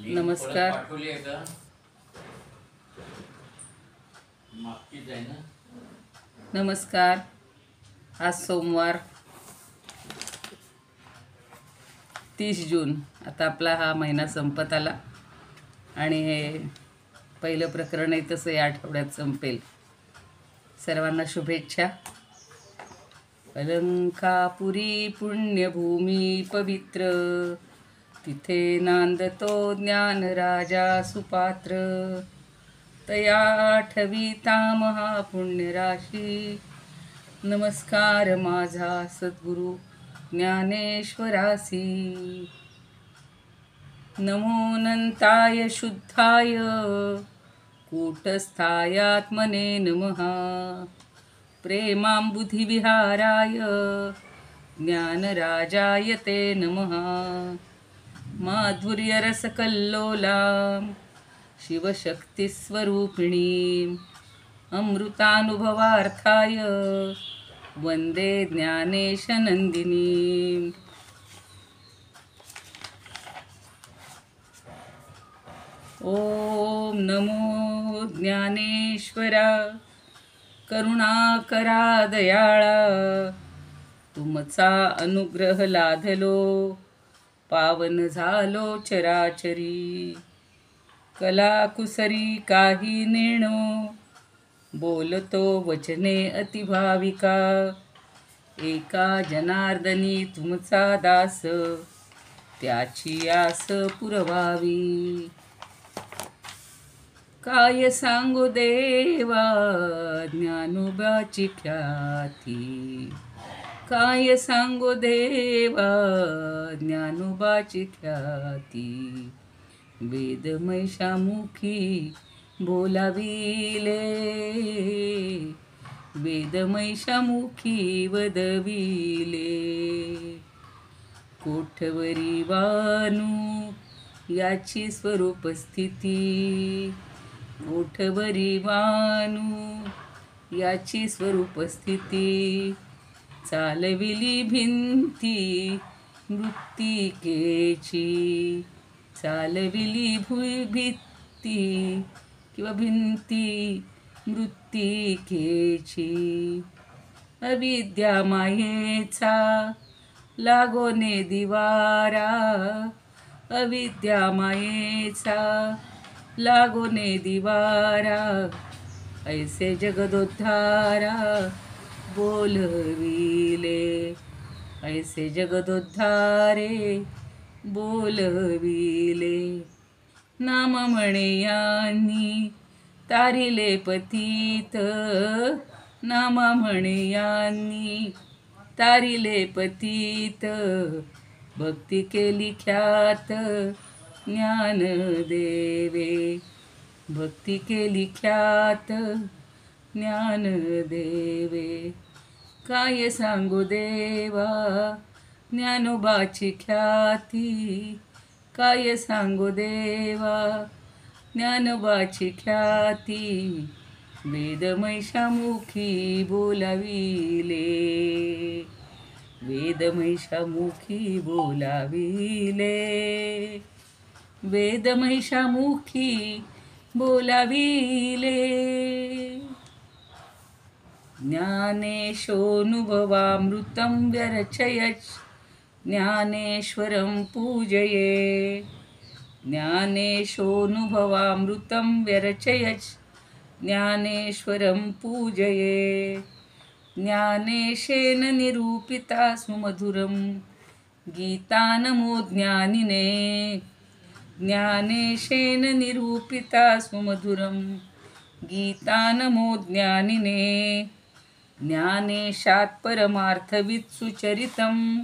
नमस्कार. नमस्कार. आज सोमवार 30 जून. आता आपला हा महिना संपत आला आणि हे पहिलं प्रकरणही तसं या आठवड्यात संपेल. सर्वांना शुभेच्छा. अलंकापुरी पुण्यभूमी पवित्र, तिथे नांदतो ज्ञान राजा सुपात्र. तया ठविता महापुण्यराशी, नमस्कार माझा सद्गुरु ज्ञानेश्वरासी. नमो अनंताय शुद्धाय कूटस्थायात्मने नमः. प्रेमांबुधिविहाराय ज्ञानराजाय ते नमः. माधुर्यरसकल्लोलां शिवशक्तिस्वरूपिणीं, अमृतानुभवार्थाय वन्दे ज्ञानेशनन्दिनीम्. ॐ नमो ज्ञानेश्वरा, करुणाकरा दयाळा. तुमचा अनुग्रह लाधलो, पावन झालो चराचरी. कलाकुसरी काही नेणो, बोलतो वचने अतिभाविका. एका जनार्दनी तुमचा दास, त्याची आस पुरवावी. काय सांगू देवा ज्ञानोबाची ख्याती. काय सांगू देवा ज्ञानोबाची ख्याती. वेदमैशामुखी बोलाविले, वेदमैशामुखी वदविले. कोठवरी वानू याची स्वरूप स्थिती. कोठवरी वानू याची स्वरूप स्थिती. चालविली भिंती मृत्तिकेची. चालविली भित्ती किंवा भिंती मृत्तिकेची. अविद्या मायेचा लागोने दिवारा. अविद्या मायेचा लागोने दिवारा. ऐसे जगदोद्धारा बोलविले. ऐसे जगदोद्धारे बोलविले. नाम म्हणे यांनी तारिले पतित. नाम म्हणे यांनी तारिले पतित. भक्ती केली ख्यात ज्ञान देवे. भक्ती केली ख्यात ज्ञान देवे. काय सांगू देवा ज्ञानोबाची ख्याती. काय सांगू देवा ज्ञानोबाची ख्याती. वेदमैशामुखी बोलाविले. वेदमैशामुखी बोलाविले. वेदमैशामुखी बोलाविले. ज्ञानेशोऽनुभवामृतं व्यरचयत् ज्ञानेश्वरं पूजये. ज्ञानेशोऽनुभवामृतं व्यरचयत् ज्ञानेश्वरं पूजये. ज्ञानेशेन निरूपिता सुमधुरं गीता नमो ज्ञानिने. ज्ञानेशेन निरूपिता सुमधुरं गीता नमो ज्ञानिने. ज्ञानेशात् परमार्थवित् सुचरितं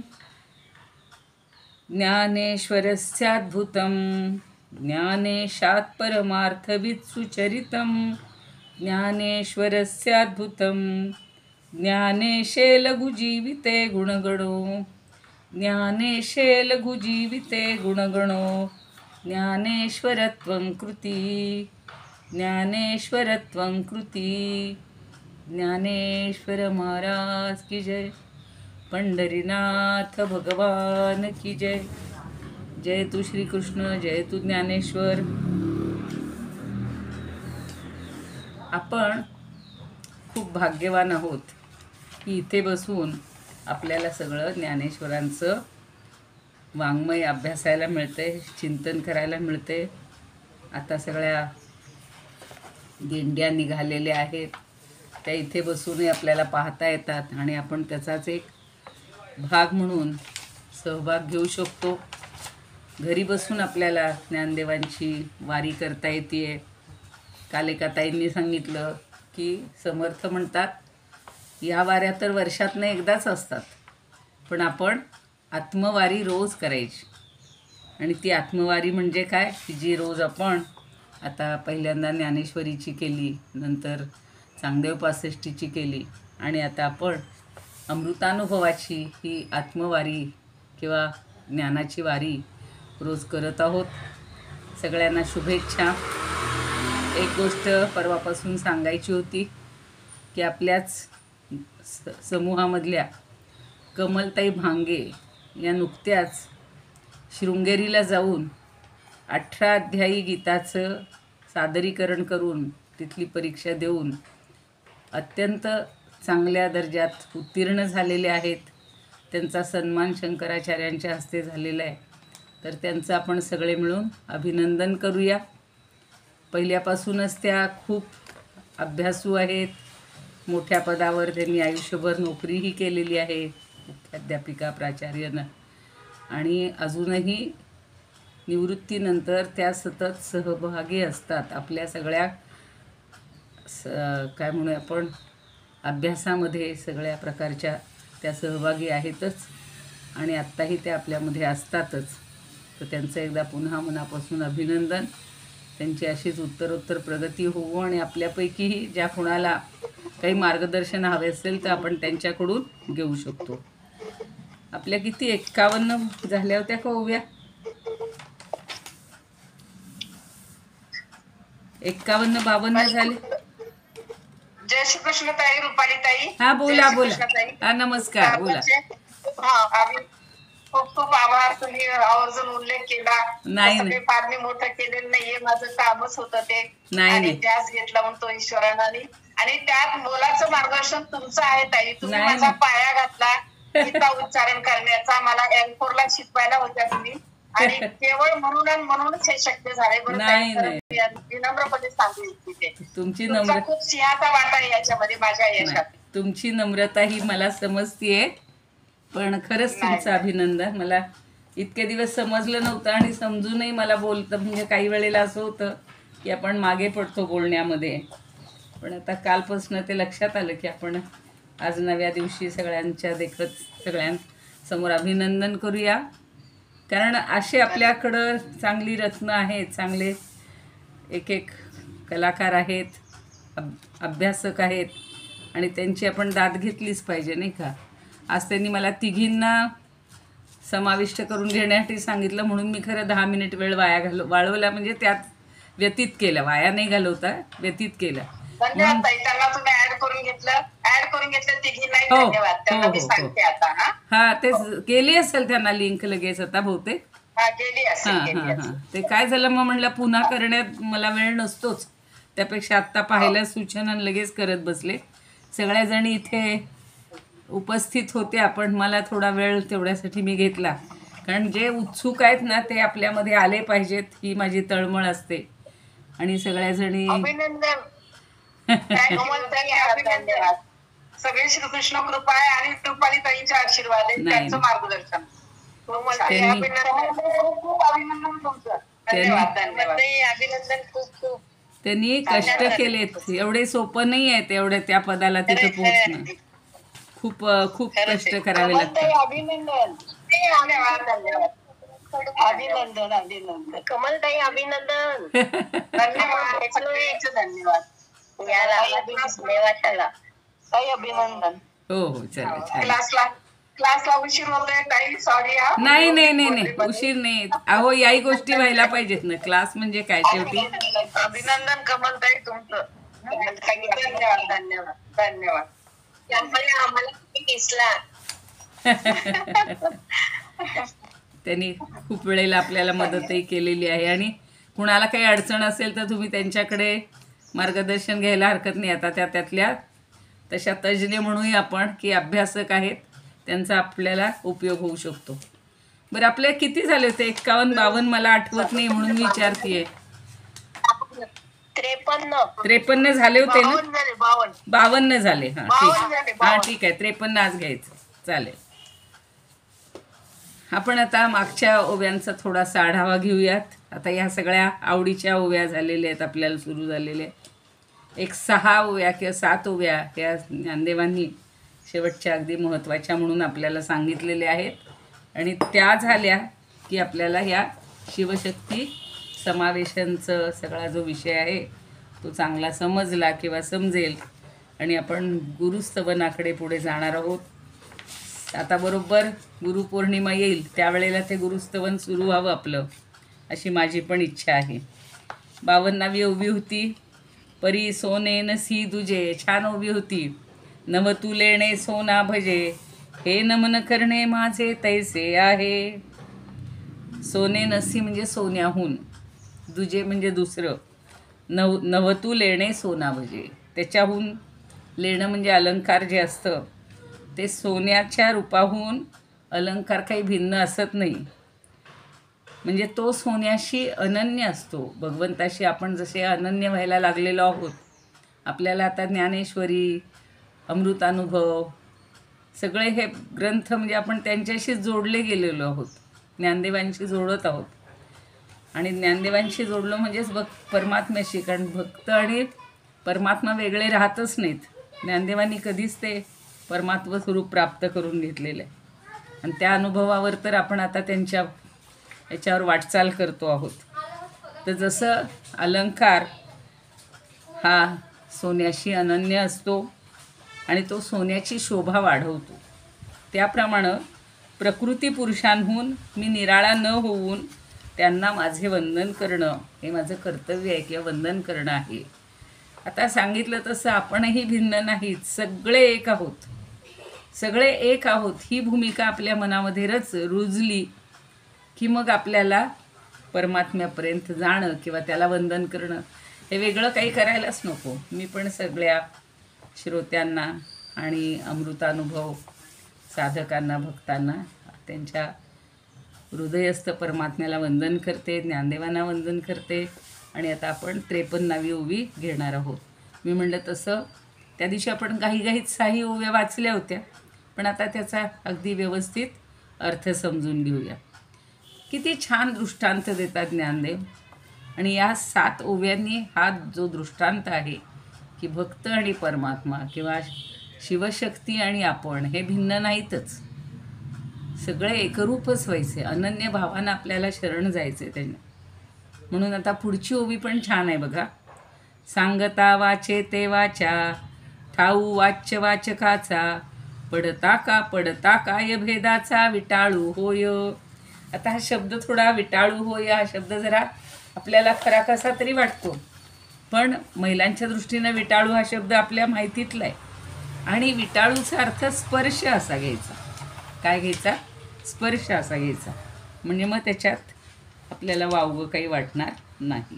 ज्ञानेश्वरस्याद्भुतं. ज्ञानेशात् परमार्थवित् सुचरितं ज्ञानेश्वरस्याद्भुतं. ज्ञानेशे लघुजीविते गुणगणो. ज्ञानेशे लघुजीविते गुणगणो. ज्ञानेश्वरत्वं कृती. ज्ञानेश्वरत्वं कृती. ज्ञानेश्वर महाराज की जय. पंढरीनाथ भगवान की जय. जय तू श्रीकृष्ण, जय तू ज्ञानेश्वर. आपण खूप भाग्यवान आहोत की इथे बसून आपल्याला सगळं ज्ञानेश्वरांचं वाङ्मय अभ्यासायला मिळते, चिंतन करायला मिळते. आता सगळ्या दिंड्या निघालेल्या आहेत, त्या इथे बसूनही आपल्याला पाहता येतात आणि आपण त्याचाच एक भाग म्हणून सहभाग घेऊ शकतो. घरी बसून आपल्याला ज्ञानदेवांची वारी करता येते. काल एका ताईंनी सांगितलं की समर्थ म्हणतात या वाऱ्या तर वर्षातनं एकदाच असतात, पण आपण आत्मवारी रोज करायची. आणि ती आत्मवारी म्हणजे काय, की जी रोज आपण आता पहिल्यांदा ज्ञानेश्वरीची केली, नंतर चांगदेव पासष्टीची केली आणि आता आपण अमृतानुभवाची ही आत्मवारी किंवा ज्ञानाची वारी रोज करत आहोत. सगळ्यांना शुभेच्छा. एक गोष्ट परवापासून सांगायची होती की आपल्याच समूहामधल्या कमलताई भांगे या नुकत्याच शृंगेरीला जाऊन 18 अध्यायी गीताचं सादरीकरण करून तिथली परीक्षा देऊन अत्यंत चांगल्या दर्जात उत्तीर्ण झालेले आहेत. त्यांचा सन्मान शंकराचार्यांच्या हस्ते झालेला आहे. तर त्यांचं आपण सगळे मिळून अभिनंदन करूया. पहिल्यापासूनच त्या खूप अभ्यासू आहेत. मोठ्या पदावर त्यांनी आयुष्यभर नोकरीही केलेली आहे, मुख्याध्यापिका प्राचार्यानं. आणि अजूनही निवृत्तीनंतर त्या सतत सहभागी असतात आपल्या सगळ्या काय म्हणूया आपण अभ्यासामध्ये. सगळ्या प्रकारच्या त्या सहभागी आहेतच आणि आत्ताही त्या आपल्यामध्ये असतातच. तर त्यांचं एकदा पुन्हा मनापासून अभिनंदन. त्यांची अशीच उत्तरोत्तर प्रगती होवो आणि आपल्यापैकीही ज्या कोणाला काही मार्गदर्शन हवे असेल तर आपण त्यांच्याकडून घेऊ शकतो. आपल्या किती 51 झाल्या होत्या का ओव्या? 51-52 झाले. जय श्री कृष्ण ताई, रुपाली ताई. हा बोला बोला. हा नमस्कार, बोला. खूप खूप आभार. तुम्ही आवर्जून उल्लेख केला. नाही फार मी मोठं केलेलं नाहीये, माझं कामच होतं ते. आणि ध्यास घेतला म्हणतो ईश्वराने आणि त्यात मोलाचं मार्गदर्शन तुमचं आहे ताई. तुम्ही माझा पाया घातला गीता उच्चारण करण्याचा. मला एम4ला शिकवायला होत्या तुम्ही आणि केवळ म्हणूनच हे शक्य झालंय. विनम्रपणे सांगू इच्छिते. तुमची खूप सिंहाचा वाटा आहे याच्यामध्ये माझ्या यशात. तुमची नम्रता ही मला समजतीये, पण खरंच तुमचं अभिनंदन. मला इतके दिवस समजलं नव्हतं आणि समजूनही मला बोलतं म्हणजे काही वेळेला असं होतं की आपण मागे पडतो बोलण्यामध्ये. पण आता कालपासून ते लक्षात आलं की आपण आज नव्या दिवशी सगळ्यांच्या देखत सगळ्यांसमोर अभिनंदन करूया. कारण असे आपल्याकडं चांगली रत्न आहेत, चांगले एक कलाकार आहेत, अभ्यासक आहेत आणि त्यांची आपण दाद घेतलीच पाहिजे, नाही का. आज त्यांनी मला तिघींना समाविष्ट करून घेण्यासाठी सांगितलं, म्हणून मी खरं 10 मिनिट वेळ वाळवला, म्हणजे त्यात व्यतीत केलं. वाया नाही घालवता, व्यतीत केलं. धन्यवाद ताई. त्यांना तुम्ही ऍड करून घेतलं तिघींनाही धन्यवाद. त्यांना मी सांगते आता. हा तेच केली असेल त्यांना लिंक लगेच आता बहुतेक. ते काय झालं मग म्हणलं पुन्हा करण्यात मला वेळ नसतोच, त्यापेक्षा आत्ता पाहिलं सूचना लगेच करत बसले. सगळ्याजणी इथे उपस्थित होते, आपण मला थोडा वेळ तेवढ्यासाठी मी घेतला. कारण जे उत्सुक आहेत ना ते आपल्यामध्ये आले पाहिजेत, ही माझी तळमळ असते. आणि सगळ्याजणी अभिनंदन. सगळे श्रीकृष्ण कृपा आहे आणि रुपाली ताईंचे आशीर्वाद आहे, त्यांचं मार्गदर्शन. खूप अभिनंदन तुमचं. धन्यवाद धन्यवाद. अभिनंदन खूप खूप. त्यांनी कष्ट केलेत, एवढे सोपं नाही आहे तेवढे त्या पदाला तिथं पोहोचणं. खूप खूप कष्ट करावे लागतात. अभिनंदन. धन्यवाद धन्यवाद. अभिनंदन अभिनंदन. कमलताई अभिनंदन. धन्यवाद धन्यवाद. ताई अभिनंदन. हो चालेल. क्लासला उशीर होतोय ताई, सॉरी. नाही उशीर नाही. अहो याही गोष्टी व्हायला पाहिजेत ना, क्लास म्हणजे काय शेवटी. अभिनंदन कमलताई तुमचं. धन्यवाद धन्यवाद धन्यवाद. आम्हाला किती दिसला. त्यांनी खूप वेळेला आपल्याला मदतही केलेली आहे. आणि कुणाला काही अडचण असेल तर तुम्ही त्यांच्याकडे मार्गदर्शन घ्यायला हरकत नाही. आता त्यातल्या तशा तज्ज्ञ म्हणूही आपण की अभ्यासक आहेत, त्यांचा आपल्याला उपयोग होऊ शकतो. बरं, आपले किती झाले होते? 51-52 मला आठवत नाही म्हणून विचारतीये. 53 झाले होते ना? 52 झाले. हां ठीक, हां ठीक आहे. 53 आज घ्यायचं, चालेल. आपण आता मागच्या ओव्यांचा थोडासा आढावा घेऊयात. आता ह्या सगळ्या आवडीच्या ओव्या झालेल्या आहेत, आपल्याला सुरू झालेल्या. एक 6 ओव्या किंवा 7 ओव्या त्या ज्ञानदेवांनी शेवटच्या अगदी महत्त्वाच्या म्हणून आपल्याला सांगितलेल्या आहेत. आणि त्या झाल्या की आपल्याला ह्या शिवशक्ती समावेशनचं सगळा जो विषय आहे तो चांगला समजला किंवा समजेल. आणि आपण गुरुस्तवनाकडे पुढे जाणार आहोत. आता बरोबर गुरुपौर्णिमा येईल त्यावेळेला ते गुरुस्तवन सुरू व्हावं आपलं, अशी माझी पण इच्छा आहे. 52वी ओवी होती, परी सोने नसी दुजे. छान ओवी होती. नव तू लेणे सोना भजे, हे नमन करणे माझे तैसे आहे. सोने नसी म्हणजे सोन्याहून, दुजे म्हणजे दुसरं. नवतू लेणे सोना भजे, त्याच्याहून लेणं म्हणजे अलंकार जे असतं ते सोन्याच्या रूपाहून अलंकार काही भिन्न असत नाही. म्हणजे तो सोन्याशी अनन्य असतो. भगवंताशी आपण जसे अनन्य व्हायला लागलेलो आहोत, आपल्याला आता ज्ञानेश्वरी, अमृतानुभव सगळे हे ग्रंथ म्हणजे आपण त्यांच्याशी जोडले गेलेलो आहोत, ज्ञानदेवांशी जोडत आहोत. आणि ज्ञानदेवांशी जोडलं म्हणजेच परमात्म्याशी, कारण भक्त आणि परमात्मा वेगळे राहतच नाहीत. ज्ञानदेवांनी कधीच ते परमात्म स्वरूप प्राप्त करून घेतलेलं आहे. आणि त्या अनुभवावर तर आपण आता त्यांच्या याच्यावर वाटचाल करतो आहोत. तर जसं अलंकार हा सोन्याशी अनन्य असतो आणि तो सोन्याची शोभा वाढवतो, त्याप्रमाणे प्रकृती पुरुषांहून मी निराळा न होऊन त्यांना माझे वंदन करणं हे माझं कर्तव्य आहे किंवा वंदन करणं आहे. आता सांगितलं तसं आपणही भिन्न नाहीत, सगळे एक आहोत. सगळे एक आहोत ही भूमिका आपल्या मनामध्ये रुजली की मग आपल्याला परमात्म्यापर्यंत जाणं किंवा त्याला वंदन करणं हे वेगळं काही करायलाच नको. मी पण सगळ्या श्रोत्यांना आणि अमृतानुभव साधकांना, भक्तांना त्यांच्या हृदयस्थ परमात्म्याला वंदन करते, ज्ञानदेवांना वंदन करते. आणि आता आपण 53वी ओवी घेणार आहोत. मी म्हणलं तसं त्या दिवशी आपण घाईघाईत 6 ओव्या वाचल्या होत्या, पण आता त्याचा अगदी व्यवस्थित अर्थ समजून घेऊया. किती छान दृष्टांत देतात ज्ञानदेव. आणि या 7 ओव्यांनी हा जो दृष्टांत आहे की भक्त आणि परमात्मा किंवा शिवशक्ती आणि आपण हे भिन्न नाहीतच, सगळे एकरूपच व्हायचे, अनन्य भावानं आपल्याला शरण जायचे त्यांना. म्हणून आता पुढची ओवी पण छान आहे बघा. सांगता वाचे ते वाचा, ठाऊ वाच्य वाचकाचा, पडता काय भेदाचा, विटाळू होय. आता हा शब्द थोडा विटाळू होय हा शब्द जरा आपल्याला खरा कसा तरी वाटतो, पण महिलांच्या दृष्टीनं विटाळू हा शब्द आपल्या माहितीतला आहे. आणि विटाळूचा अर्थ स्पर्श असा घ्यायचा. काय घ्यायचा? स्पर्श असा घ्यायचा. म्हणजे मग त्याच्यात आपल्याला वावगं काही वाटणार नाही.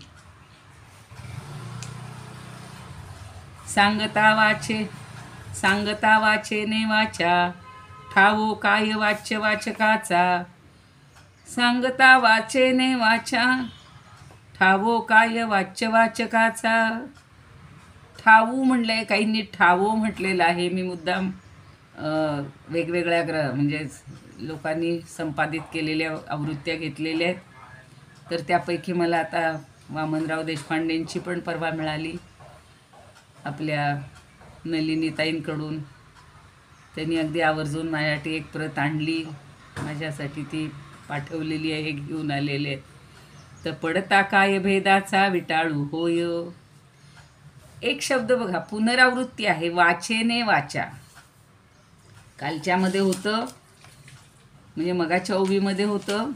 सांगता वाचे ने वाचा, ठावो काय वाच्य वाचकाचा. सांगता वाचे ने वाचा, ठावो काय वाच्य वाचकाचा. ठावू म्हणलंय, काहींनी ठावो म्हटलेलं आहे. मी मुद्दाम वेगवेगळ्या म्हणजे लोकांनी संपादित केलेल्या आवृत्त्या घेतलेल्या आहेत. तर त्यापैकी मला आता वामनराव देशपांडेंची पण परवा मिळाली आपल्या नलिनीताईंकडून. त्यांनी अगदी आवर्जून माझ्यासाठी एक प्रत आणली, माझ्यासाठी ती पाठवलेली आहे, घेऊन आलेले आहेत. तर पडता काय भेदाचा, विटाळू होय. एक शब्द बघा, पुनरावृत्ती आहे. वाचेने वाचा, कालच्यामध्ये होतं म्हणजे मगाच्या ओवीमध्ये होतं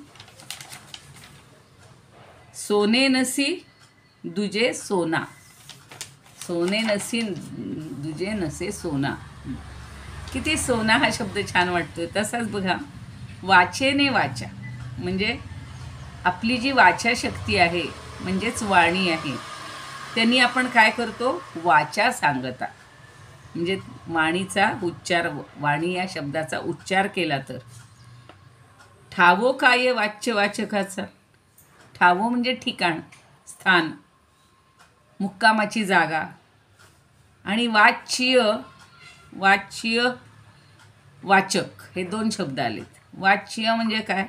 सोने नसी दुजे सोना. सोने नसी दुजे नसे सोना. किती सोना हा शब्द छान वाटतोय. तसाच बघा वाचेने वाचा, म्हणजे आपली जी वाचा शक्ती आहे म्हणजेच वाणी आहे, त्यांनी आपण काय करतो, वाचा सांगता, म्हणजे वाणीचा उच्चार, वाणी या शब्दाचा उच्चार केला तर ठावो काय वाच्य वाचकाचा. ठावो म्हणजे ठिकाण, स्थान, मुक्कामाची जागा. आणि वाच्य, वाच्य वाचक हे 2 शब्द आलेत. वाच्य म्हणजे काय,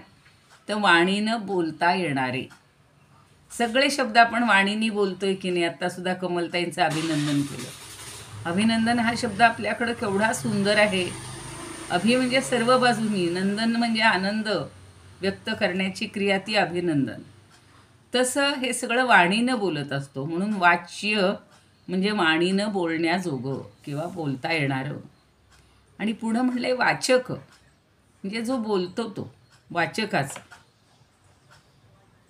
तर वाणीनं बोलता येणारे. सगळे शब्द आपण वाणीनी बोलतोय की नाही. आत्तासुद्धा कमलताईंचं अभिनंदन केलं. अभिनंदन हा शब्द आपल्याकडं केवढा सुंदर आहे. अभि म्हणजे सर्व बाजूनी, नंदन म्हणजे आनंद व्यक्त करण्याची क्रिया, ती अभिनंदन. तसं हे सगळं वाणीनं बोलत असतो, म्हणून वाच्य म्हणजे वाणीनं बोलण्याजोगं किंवा बोलता येणारं. आणि पुढं म्हणलंय वाचक, म्हणजे जो बोलतो तो, वाचकाचा,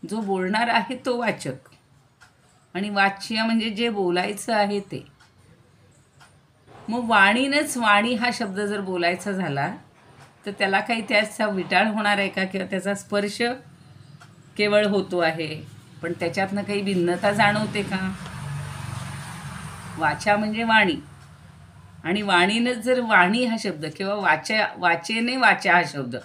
जो बोलणार आहे तो वाचक. आणि वाच्य म्हणजे जे बोलायचं आहे ते. मग वाणीनंच, वाणी हा शब्द जर बोलायचा झाला तर त्याला काही त्याचा विटाळ होणार आहे का, किंवा त्याचा स्पर्श केवळ होतो आहे, पण त्याच्यातनं काही भिन्नता जाणवते का. वाचा म्हणजे वाणी, आणि वाणीनं जर वाणी हा शब्द किंवा वाचेने वाचा हा शब्द,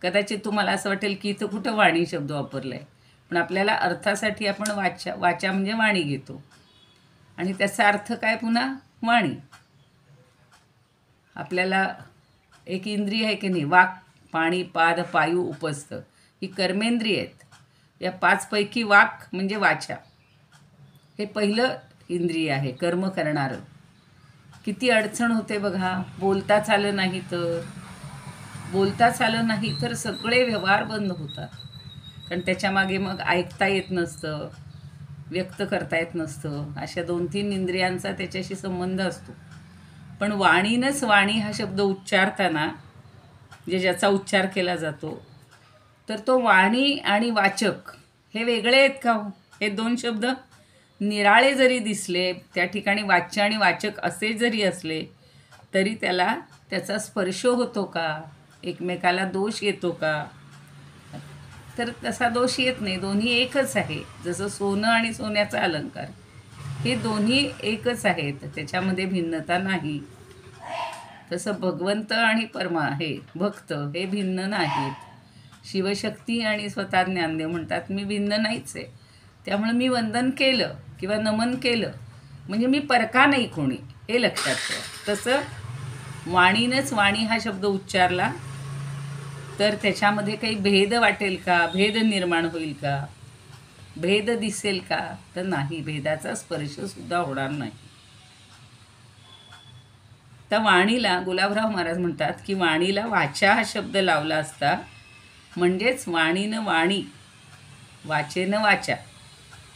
कदाचित तुम्हाला असं वाटेल की इथं कुठं वाणी शब्द वापरला आहे, पण आपल्याला अर्थासाठी आपण वाचा म्हणजे वाणी घेतो. आणि त्याचा अर्थ काय, पुन्हा वाणी. आपल्याला एक इंद्रिय आहे की नाही, वाक, पाणी, पाद, पायू, उपस्थ, ही कर्मेंद्रिय आहेत. या 5 पैकी वाक म्हणजे वाचा हे पहिलं इंद्रिय आहे, कर्म करणारं. किती अडचण होते बघा, बोलताच आलं नाही तर, बोलताच आलं नाही तर सगळे व्यवहार बंद होतात. कारण त्याच्यामागे मग ऐकता येत नसतं, व्यक्त करता येत नसतं. अशा 2-3 इंद्रियांचा त्याच्याशी संबंध असतो. पण वाणीनंच, वाणी हा शब्द उच्चारताना, म्हणजे ज्याचा उच्चार केला जातो, तर तो वाणी आणि वाचक हे वेगळे आहेत का हो? हे 2 शब्द निराळे जरी दिसले, त्या ठिकाणी वाच्य आणि वाचक असे जरी असले, तरी त्याला त्याचा स्पर्श होतो का, एकमेकाला दोष येतो का, तर तसा दोष येत नाही. दोन्ही एकच आहे. जसं सोनं आणि सोन्याचा अलंकार हे दोन्ही एकच आहेत, त्याच्यामध्ये भिन्नता नाही. तसं भगवंत आणि हे भक्त हे भिन्न नाहीत. शिवशक्ती आणि स्वतः ज्ञानदेव म्हणतात मी भिन्न नाहीच आहे. त्यामुळे मी वंदन केलं किंवा नमन केलं म्हणजे मी परका नाही कोणी, हे लक्षात ठेवा. तसं वाणीनंच, वाणी हा शब्द उच्चारला तर त्याच्यामध्ये काही भेद वाटेल का, भेद निर्माण होईल का, भेद दिसेल का, तर नाही. भेदाचा स्पर्शसुद्धा होणार नाही. तर वाणीला, गुलाबराव महाराज म्हणतात की वाणीला वाचा हा शब्द लावला असता, म्हणजेच वाणीनं वाणी, वाचेनं वाचा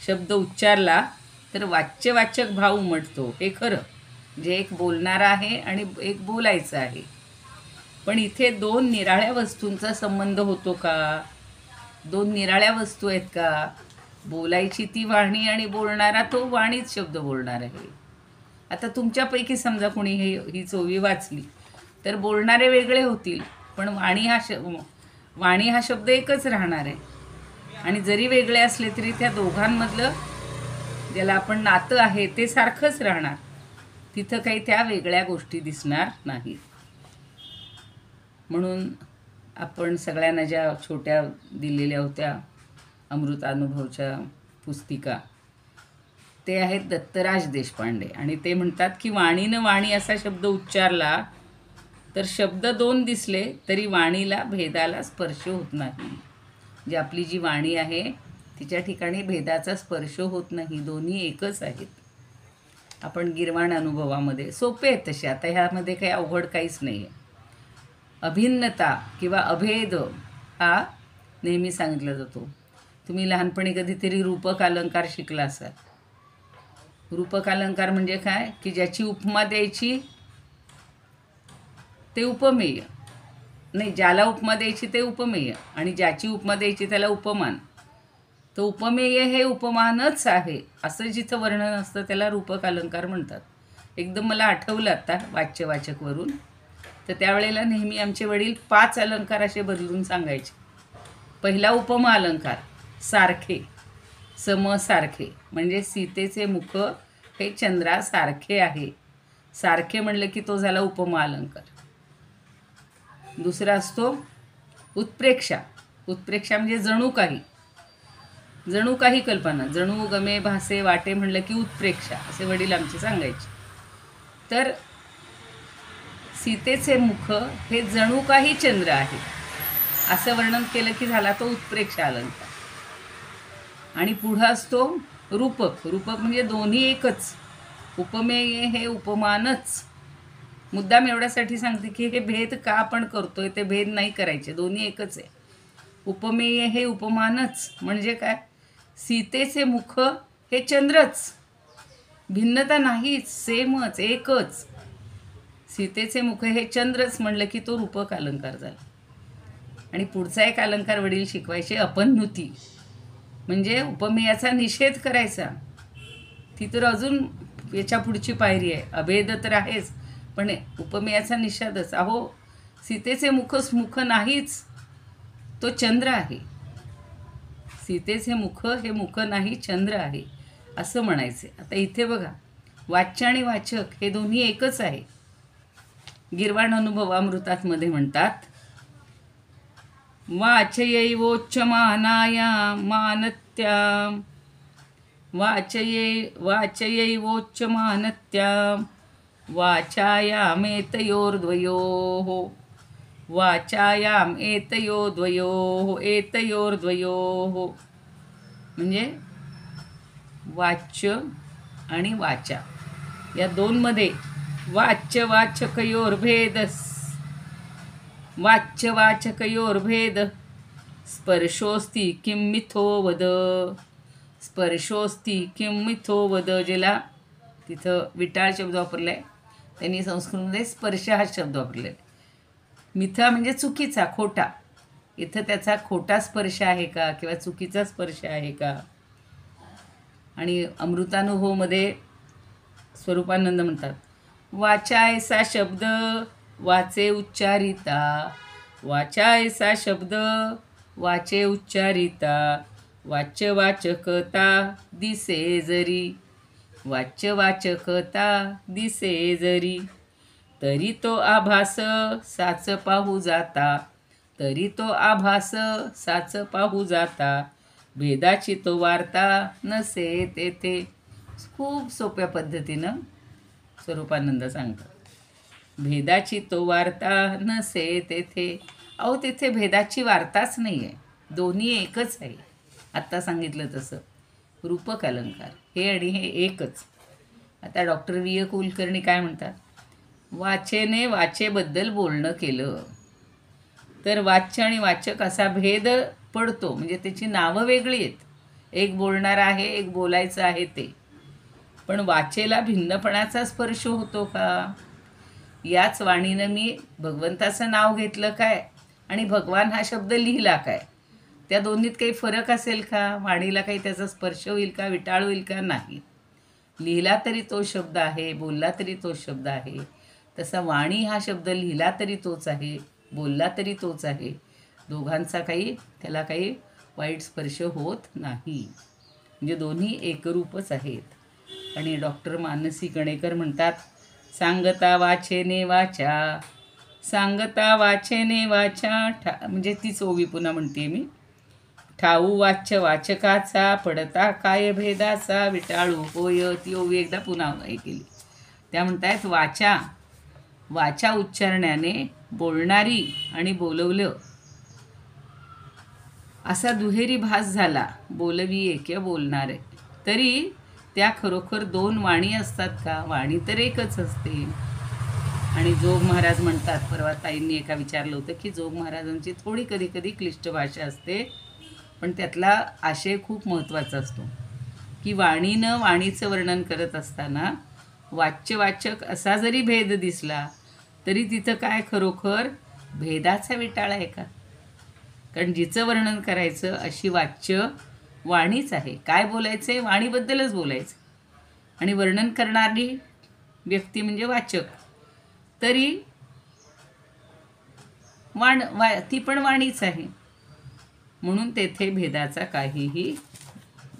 शब्द उच्चारला तर वाच्यवाचक भाव उमटतो. हे खरं, जे एक बोलणारा आहे आणि एक बोलायचं आहे. पण इथे 2 निराळ्या वस्तूंचा संबंध होतो का, 2 निराळ्या वस्तू आहेत का. बोलायची ती वाणी आणि बोलणारा तो वाणीच शब्द बोलणार आहे. आता तुमच्यापैकी समजा कोणी ही चोवी वाचली तर बोलणारे वेगळे होतील, पण वाणी हा शब्द एकच राहणार आहे. आणि जरी वेगळे असले तरी त्या दोघांमधलं ज्याला आपण नातं आहे ते सारखंच राहणार. तिथं काही त्या वेगळ्या गोष्टी दिसणार नाहीत. म्हणून आपण सगळ्यांना ज्या छोट्या दिलेल्या होत्या अमृतानुभवच्या पुस्तिका, ते आहेत दत्तराज देशपांडे. आणि ते म्हणतात की वाणीनं वाणी असा शब्द उच्चारला तर शब्द 2 दिसले तरी वाणीला भेदाला स्पर्श होत नाही. जी आपली जी वाणी आहे तिच्या ठिकाणी भेदाचा स्पर्श होत नाही, दोन्ही एकच आहेत. आपण गिरवाण अनुभवामध्ये सोपे आहेत तसे, आता ह्यामध्ये काही अवघड काहीच नाही आहे. अभिन्नता किंवा अभेद हा नेहमी सांगितला जातो. तुम्ही लहानपणी कधीतरी रूपक अलंकार शिकला असाल. रूपक अलंकार म्हणजे काय, की ज्याची उपमा द्यायची ते उपमेय, नाही ज्याला उपमा द्यायची ते उपमेय, आणि ज्याची उपमा द्यायची त्याला उपमान. तर उपमेय हे उपमानच आहे असं जिथं वर्णन असतं त्याला रूपक अलंकार म्हणतात. एकदम मला आठवलं आता वाच्यवाचकवरून, तर त्यावेळेला नेहमी आमचे वडील 5 अलंकार असे बदलून सांगायचे. पहिला उपमा अलंकार सारखे, समसारखे, म्हणजे सीतेचे मुख हे चंद्रासारखे आहे. सारखे म्हणलं की तो झाला उपमा अलंकार. दुसरा असतो उत्प्रेक्षा. उत्प्रेक्षा म्हणजे जणू काही, जणू काही कल्पना, जणू गमे भासे वाटे म्हणलं की उत्प्रेक्षा, असे वडील आमचे सांगायचे. तर सीतेचे मुख हे जणू काही चंद्र आहे असं वर्णन केलं की झाला तो उत्प्रेक्षा अलंकार. आणि पुढं असतो रूपक. रूपक म्हणजे दोन्ही एकच. उपमेय हे उपमानच. मुद्दाम एवढ्यासाठी सांगते की हे भेद का आपण करतोय, ते भेद नाही करायचे, दोन्ही एकच आहे. उपमेय हे उपमानच म्हणजे काय, सीतेचे मुख हे चंद्रच, भिन्नता नाहीच, सेमच, एकच. सीतेचे मुख हे चंद्रच म्हणलं की तो रूपक अलंकार झाला. आणि पुढचा एक अलंकार वडील शिकवायचे अपन्नुती, म्हणजे उपमेयाचा निषेध करायचा. ती तर अजून याच्या पुढची पायरी आहे. अभेद तर आहेच, पण उपमेयाचा निषेधच. अहो सीतेचे मुख नाहीच, तो चंद्र आहे. सीतेचे मुख हे मुख नाही, चंद्र आहे असं म्हणायचे. आता इथे बघा, वाच्य आणि वाचक हे दोन्ही एकच आहे. गिरवाण अनुभवामृतात मध्ये म्हणतात, वाचयैवोच्चमानाया मानत्यां, वाचयैवोच्चमानत्यां, वाचायामेतयोर्द्वयोः, एतयोर्द्वयोः. म्हणजे वाच्य आणि वाचा या दोनमध्ये वाच्यवाचकयोर्भेद स्पर्शोस्ति किं मिथो वद. स्पर्शोस्ति किं मिथो वद, ज्याला तिथं विटाळ शब्द वापरला आहे, त्यांनी संस्कृतमध्ये स्पर्श हा शब्द वापरला आहे. मिथा म्हणजे चुकीचा, खोटा. इथं त्याचा खोटा स्पर्श आहे का किंवा चुकीचा स्पर्श आहे का. आणि अमृतानुभवमध्ये स्वरूपानंद म्हणतात, वाचायसा शब्द वाचे उच्चारिता, वाचायसा शब्द वाचे उच्चारिता, वाच्यवाचकता दिसे जरी, वाच्यवाचकता दिसे जरी, तरी तो आभास साच पाहू जाता, तरी तो आभास साच पाहू जाता, भेदाची तो वार्ता नसे तेथे. खूप सोप्या पद्धतीनं स्वरूपानंद सांगतात, भेदाची तो वार्ता नसे तेथे. अहो तिथे भेदाची वार्ताच नाही आहे, दोन्ही एकच आहे. आत्ता सांगितलं तसं रूपक अलंकार हे आणि हे एकच. आता डॉक्टर वि. कुलकर्णी काय म्हणतात, वाचेने वाचेबद्दल बोलणं केलं तर वाच्य आणि वाचक असा भेद पडतो, म्हणजे त्याची नावं वेगळी आहेत. एक बोलणार आहे, एक बोलायचं आहे ते. पण वाचेला भिन्नपणाचा स्पर्श होतो का. याच वाणीनं मी भगवंताचं नाव घेतलं काय आणि भगवान हा शब्द लिहिला काय, त्या दोन्हीत काही फरक असेल का. वाणीला काही त्याचा स्पर्श होईल का, विटाळ होईल का. नाही. लिहिला तरी तो शब्द आहे, बोलला तरी तो शब्द आहे. तसा वाणी हा शब्द लिहिला तरी तोच आहे, बोलला तरी तोच आहे. दोघांचा त्याला काही वाईट स्पर्श होत नाही, म्हणजे दोन्ही एकरूपच आहेत. आणि डॉक्टर मानसी कणेकर म्हणतात, सांगता वाचेने वाचा, सांगता वाचेने वाचा, म्हणजे तीच ओवी पुन्हा म्हणते मी. ठाऊ वाच्य वाचकाचा, पडता काय भेदाचा, विटाळू होय. ती ओवी एकदा पुन्हा हे केली. त्या म्हणतायत, वाचा उच्चारण्याने बोलणारी आणि बोलवलं असा दुहेरी भास झाला, बोलवी एक बोलणारे. तरी त्या खरोखर दोन वाणी असतात का. वाणी तर एकच असते. आणि जोग महाराज म्हणतात, परवा ताईंनी एका विचारलं होतं की जोग महाराजांची थोडी कधी कधी क्लिष्ट भाषा असते, पण त्यातला आशय खूप महत्त्वाचा असतो की वाणीनं वाणीचं वर्णन करत असताना वाच्यवाचक असा जरी भेद दिसला तरी तिथं काय खरोखर भेदाचा विटाळ आहे का. कारण जिचं वर्णन करायचं अशी वाच्य वाणीच आहे. काय बोलायचं आहे, वाणीबद्दलच बोलायचं. आणि वर्णन करणारी व्यक्ती म्हणजे वाचक, तरी ती पण वाणीच आहे. म्हणून तेथे भेदाचा काहीही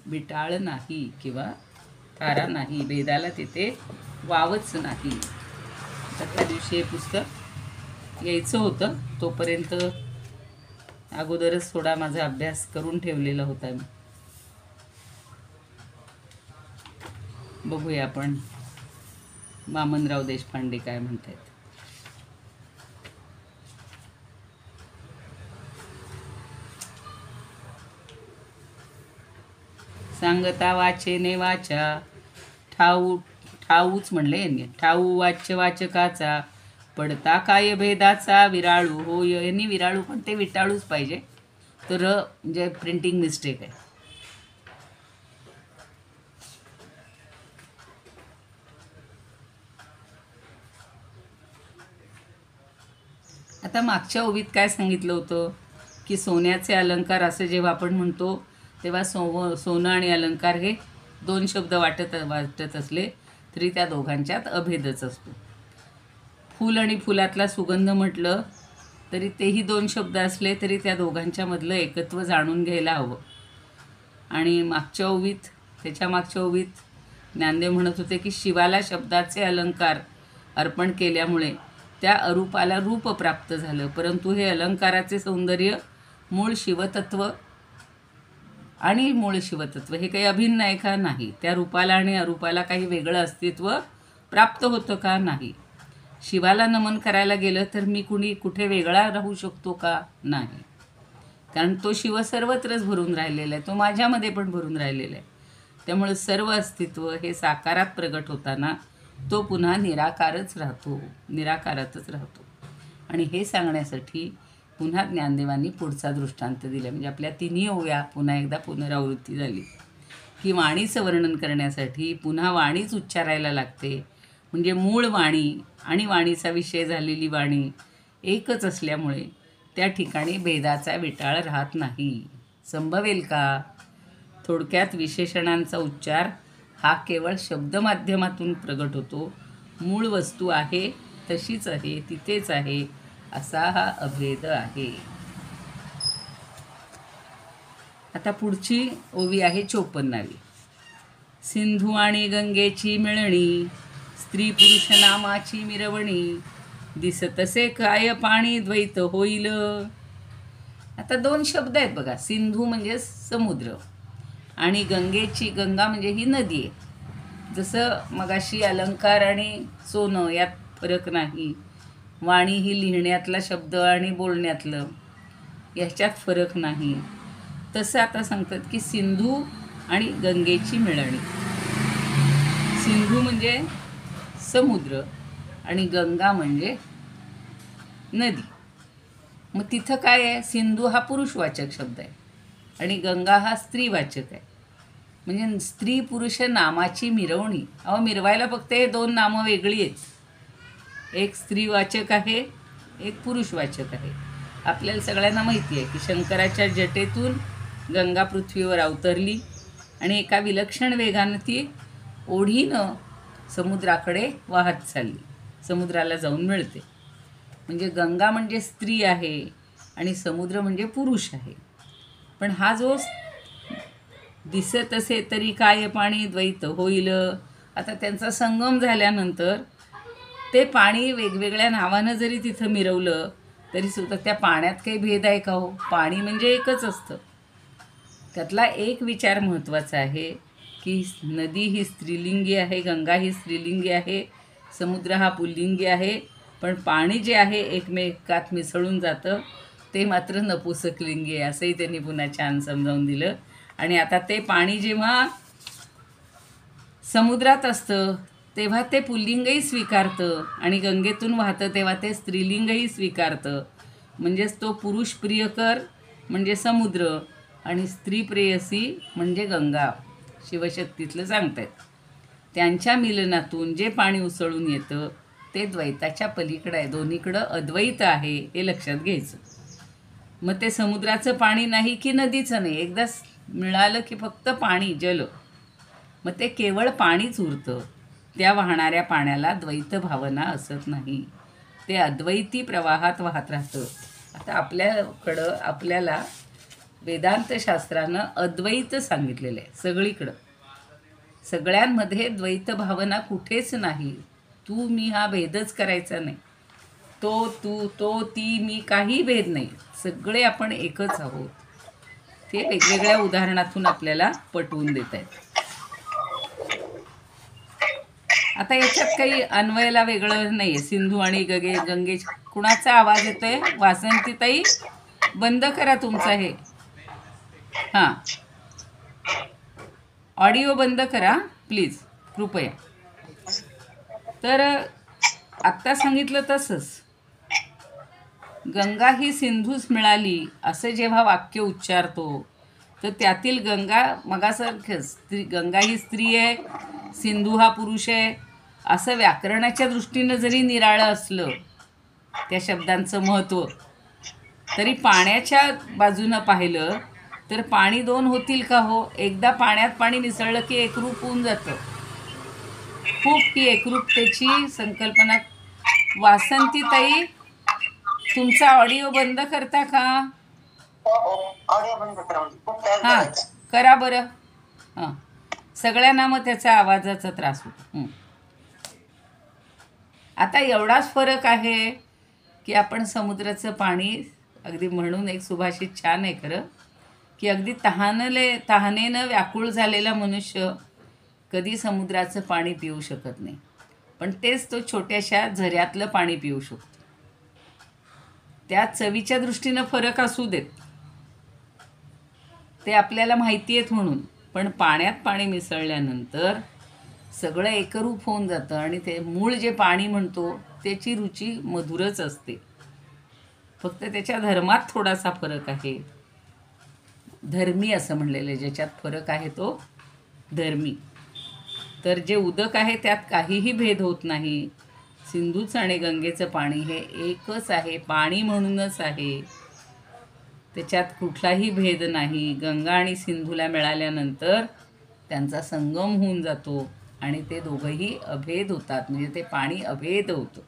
विटाळ नाही किंवा थारा नाही, भेदाला तिथे वावच नाही. तर त्या दिवशी हे पुस्तक यायचं होतं, तोपर्यंत अगोदरच थोडा माझा अभ्यास करून ठेवलेला होता मी. बघूया आपण वामनराव देशपांडे काय म्हणतात. सांगता वाचेने वाचा ठाऊच म्हणले यांनी, ठाऊ वाच्य वाचकाचा पडता काय भेदाचा विराळू होय. यांनी विराळू पण ते विटाळूच पाहिजे, तर म्हणजे प्रिंटिंग मिस्टेक आहे. आता मागच्या ओवीत काय सांगितलं होतं की सोन्याचे अलंकार असं जेव्हा आपण म्हणतो तेव्हा सोनं आणि अलंकार हे दोन शब्द वाटत असले तरी त्या दोघांच्यात अभेदच असतो. फूल आणि फुलातला सुगंध म्हटलं तरी तेही दोन शब्द असले तरी त्या दोघांच्या मधलं एकत्व जाणून घ्यायला हवं. आणि त्याच्या मागच्या ओवीत ज्ञानदेव म्हणत होते की शिवाला शब्दाचे अलंकार अर्पण केल्यामुळे त्या अरूपाला रूप प्राप्त झालं, परंतु हे अलंकाराचे सौंदर्य मूळ शिवतत्व हे काही अभिन्न आहे का? नाही. त्या रूपाला आणि अरूपाला काही वेगळं अस्तित्व प्राप्त होतं का? नाही. शिवाला नमन करायला गेलं तर मी कुठे वेगळा राहू शकतो का? नाही. कारण तो शिव सर्वत्रच भरून राहिलेला आहे, तो माझ्यामध्ये पण भरून राहिलेला आहे. त्यामुळे सर्व अस्तित्व हे साकारात प्रगट होताना तो पुन्हा निराकारातच राहतो. आणि हे सांगण्यासाठी पुन्हा ज्ञानदेवांनी पुढचा दृष्टांत दिला. म्हणजे आपल्या तिन्ही ओव्या पुन्हा एकदा पुनरावृत्ती झाली की वाणीचं वर्णन करण्यासाठी पुन्हा वाणीच उच्चारायला लागते. म्हणजे मूळ वाणी आणि वाणीचा विषय झालेली वाणी एकच असल्यामुळे त्या ठिकाणी भेदाचा विटाळ राहत नाही. संभवेल का? थोडक्यात विशेषणांचा उच्चार हा केवळ शब्दमाध्यमातून प्रगट होतो. मूळ वस्तू आहे तशीच आहे, तिथेच आहे, असा हा अभेद आहे. आता पुढची ओवी आहे 54वी. सिंधू आणि गंगेची मिळणी, स्त्री पुरुष नामाची मिरवणी, दिसतसे काय पाणी द्वैत होईल. आता दोन शब्द आहेत बघा. सिंधू म्हणजे समुद्र आणि गंगा म्हणजे ही नदी आहे. जसं मगाशी अलंकार आणि सोनं यात फरक नाही, वाणी ही लिहिण्यातला शब्द आणि बोलण्यातलं याच्यात फरक नाही, तसं आता सांगतात की सिंधू आणि गंगेची मिळणी. सिंधू म्हणजे समुद्र आणि गंगा म्हणजे नदी. मग तिथं काय आहे? सिंधू हा पुरुषवाचक शब्द आहे आणि गंगा हा स्त्रीवाचक आहे. म्हणजे स्त्री पुरुष नामाची मिरवणी. मिरवायला फक्त हे दोन नामं वेगळी आहेत. एक स्त्रीवाचक आहे, एक पुरुषवाचक आहे. आपल्याला सगळ्यांना माहिती आहे की शंकराच्या जटेतून गंगा पृथ्वीवर अवतरली आणि एका विलक्षण वेगानं ती ओढीनं समुद्राकडे वाहत चालली, समुद्राला जाऊन मिळते. म्हणजे गंगा म्हणजे स्त्री आहे आणि समुद्र म्हणजे पुरुष आहे. पण हा जो दिसत असे तरी काय पाणी द्वैत होईल, आता त्यांचा संगम झाल्यानंतर ते पाणी वेगवेगळ्या नावानं जरी तिथं मिरवलं तरी सुद्धा त्या पाण्यात काही भेद आहे का हो? पाणी म्हणजे एकच असतं. त्यातला एक विचार महत्त्वाचा आहे की नदी ही स्त्रीलिंगी आहे, गंगा ही स्त्रीलिंगी आहे, समुद्र हा पुल्लिंगी आहे, पण पाणी जे आहे एकमेकात मिसळून जातं ते मात्र नपुंसकलिंगी आहे. असंही त्यांनी पुन्हा छान समजावून दिलं. आणि आता ते पाणी जेव्हा समुद्रात असतं तेव्हा ते पुल्लिंगही स्वीकारतं आणि गंगेतून वाहतं तेव्हा ते स्त्रीलिंगही स्वीकारतं. म्हणजेच तो पुरुष प्रियकर म्हणजे समुद्र आणि स्त्री प्रेयसी म्हणजे गंगा, शिवशक्तीतलं सांगतायत. त्यांच्या मिलनातून जे पाणी उसळून येतं ते द्वैताच्या पलीकडं आहे, दोन्हीकडं अद्वैत आहे हे लक्षात घ्यायचं. मग ते समुद्राचं पाणी नाही की नदीचं नाही, एकदा मिळालं की फक्त पाणी, जल, मग ते केवळ पाणीच उरतं. त्या वाहणाऱ्या पाण्याला द्वैत भावना असत नाही, ते अद्वैती प्रवाहात वाहत राहतं. आता आपल्याला वेदांत शास्त्रानं अद्वैत सांगितलेलं आहे सगळीकडं. सगळ्यांमध्ये द्वैत भावना कुठेच नाही. तू मी हा भेदच करायचा नाही. तो तू तो ती मी काही भेद नाही. सगळे आपण एकच आहोत. ते वेगवेगळ्या उदाहरणातून आपल्याला पटवून देत आहेत. आता याच्यात काही अन्वयाला वेगळं नाही आहे. सिंधू आणि गंगे कुणाचा आवाज येतोय? वासंतीताई बंद करा तुमचं हे. हां, ऑडिओ बंद करा प्लीज, कृपया. तर आत्ता सांगितलं तसंच गंगा ही सिंधूस मिळाली असं जेव्हा वाक्य उच्चारतो तर त्यातील गंगा मगासारखंच गंगा ही स्त्री आहे, सिंधू हा पुरुष आहे असं व्याकरणाच्या दृष्टीनं जरी निराळं असलं त्या शब्दांचं महत्त्व, तरी पाण्याच्या बाजूनं पाहिलं तर पाणी दोन होतील का हो? एकदा पाण्यात पाणी मिसळलं की एकरूप होऊन जातं. खूप ही एकरूपतेची संकल्पना. वासंतीताई तुमचा ऑडिओ बंद करता का? हां करा बरं. हां, सगळ्यांना मग त्याचा आवाजाचा त्रास होतो. आता एवढाच फरक आहे की आपण समुद्राचं पाणी अगदी म्हणून एक सुभाषित छान आहे खरं, की अगदी तहानेनं व्याकुळ झालेला मनुष्य कधी समुद्राचं पाणी पिऊ शकत नाही, पण तेच तो छोट्याशा झऱ्यातलं पाणी पिऊ शकतो. त्या चवीच्या दृष्टीनं फरक असू देत, ते आपल्याला माहिती आहेत म्हणून. पण पाण्यात पाणी मिसळल्यानंतर सगळं एकरूप होऊन जातं आणि ते मूळ जे पाणी म्हणतो त्याची रुची मधुरच असते. फक्त त्याच्या धर्मात थोडासा फरक आहे. धर्मी असं म्हणलेलं आहे, ज्याच्यात फरक आहे तो धर्मी. तर जे उदक आहे त्यात काहीही भेद होत नाही. सिंधूचं आणि गंगेचं पाणी हे एकच आहे, पाणी म्हणूनच आहे. त्याच्यात कुठलाही भेद नाही. गंगा आणि सिंधूला मिळाल्यानंतर त्यांचा संगम होऊन जातो आणि ते दोघंही अभेद होतात, म्हणजे ते पाणी अभेद होतं.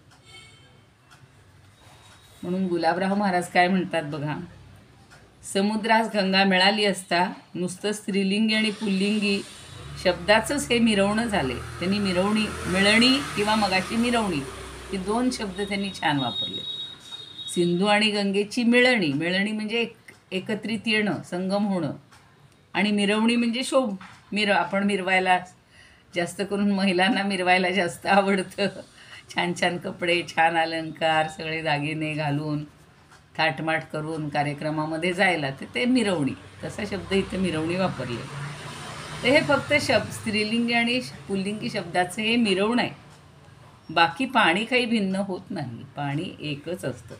म्हणून गुलाबराव महाराज काय म्हणतात बघा, समुद्रास गंगा मिळाली असता नुसतं स्त्रीलिंगी आणि पुल्लिंगी शब्दाचंच हे मिरवणं झाले. त्यांनी मिळणी किंवा मगाशी मिरवणी हे दोन शब्द त्यांनी छान वापरले. सिंधू आणि गंगेची मिळणी म्हणजे एकत्रित येणं, संगम होणं, आणि मिरवणी म्हणजे आपण मिरवायला, जास्त करून महिलांना मिरवायला जास्त आवडतं. छान छान कपडे, छान अलंकार, सगळे दागिने घालून थाटमाट करून कार्यक्रमामध्ये जायला, ते मिरवणी. तसा शब्द इथं मिरवणी वापरले. तर हे फक्त स्त्रीलिंगी आणि पुल्लिंगी शब्दाचं हे मिरवणं आहे. बाकी पाणी काही भिन्न होत नाही, पाणी एकच असतं.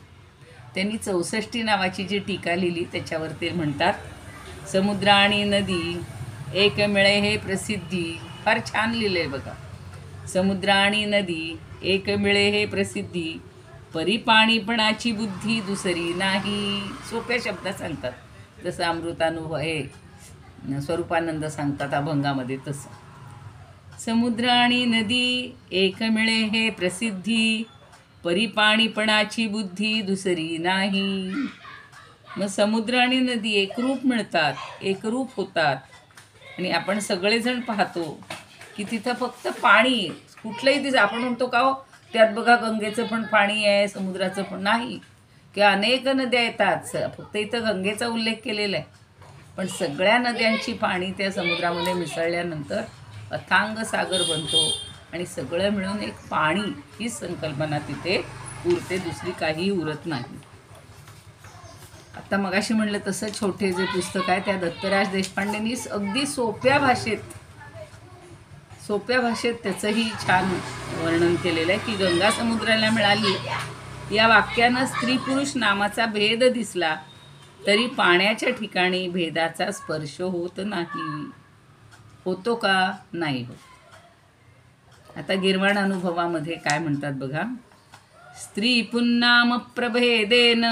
त्यांनी 64 नावाची जी टीका लिहिली त्याच्यावर ते म्हणतात, समुद्र आणि नदी एक मिळे हे प्रसिद्धी. फार छान लिहिलं आहे बघा. समुद्र आणि नदी एक मिळे हे प्रसिद्धी, परी पाणीपणाची बुद्धी दुसरी नाही. सोप्या शब्दात सांगतात, जसं अमृतानुभव हे स्वरूपानंद सांगतात अभंगामध्ये तसं. समुद्र आणि नदी एक मिळे हे प्रसिद्धी, परी पाणीपणाची बुद्धी दुसरी नाही. मग समुद्र आणि नदी एकरूप मिळतात, एकरूप होतात. आणि आपण सगळेजण पाहतो की तिथं फक्त पाणी, कुठलंही दिवस आपण म्हणतो का हो त्यात बघा गंगेचं पण पाणी आहे, समुद्राचं पण नाही, किंवा अनेक नद्या येतात, फक्त इथं गंगेचा उल्लेख केलेला आहे. पण सगळ्या नद्यांची पाणी त्या समुद्रामध्ये मिसळल्यानंतर अथांग सागर बनतो आणि सगळं मिळून एक पाणी ही संकल्पना तिथे उरते, दुसरी काहीही उरत नाही. आता मगाशी म्हणलं तसं छोटे जे पुस्तक आहे त्या दत्तराज देशपांडेंनी अगदी सोप्या भाषेत त्याचंही छान वर्णन केलेलं आहे की गंगा समुद्राला मिळाली या वाक्यानं स्त्री पुरुष नामाचा भेद दिसला तरी पाण्याच्या ठिकाणी भेदाचा स्पर्श होत नाही. होतो का? नाही होत. आता गिरवाण अनुभवामध्ये काय म्हणतात बघा, स्त्री पुन्नाम प्रभेदेन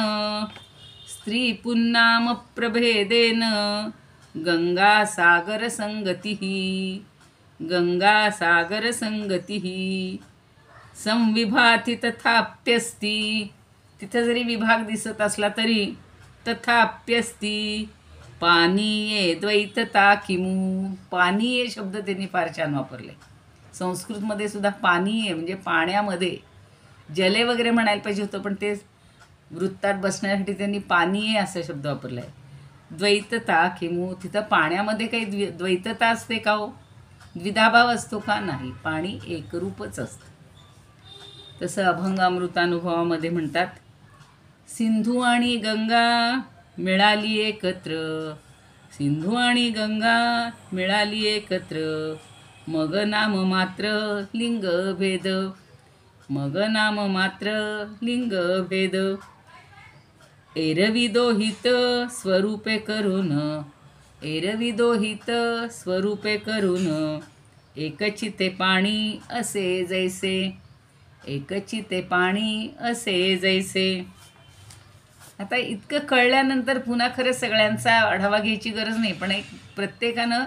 गंगा सागर संगती संविभाती तथाप्यस्ती. तिथं जरी विभाग दिसत असला तरी तथाप्यस्ती पानीये द्वैतता किमू. पानीये शब्द त्यांनी फार छान वापरले. संस्कृतमध्ये सुद्धा पानीये म्हणजे पाण्यामध्ये, जले वगैरे म्हणायला पाहिजे होतं, पण ते वृत्तात बसण्यासाठी त्यांनी पानीये असा शब्द वापरला आहे. द्वैतता किमू. तिथं पाण्यामध्ये काही द्वैतता असते का हो? द्विधाभाव असतो का? नाही. पाणी एकरूपच असतं. तसं अभंगामृतानुभवामध्ये म्हणतात, सिंधू आणि गंगा मिळाली एकत्र, सिंधू आणि गंगा मिळाली एकत्र, मग नाम मात्र लिंग भेद, मग नाम मात्र लिंग भेद, एरवी दोहित स्वरूपे करून, एरवी दोहित स्वरूपे करून, एकचिते पाणी असे जैसे, एकचिते पाणी असे जैसे. आता इतकं कळल्यानंतर पुन्हा खरं सगळ्यांचा आढावा घ्यायची गरज नाही, पण एक प्रत्येकानं,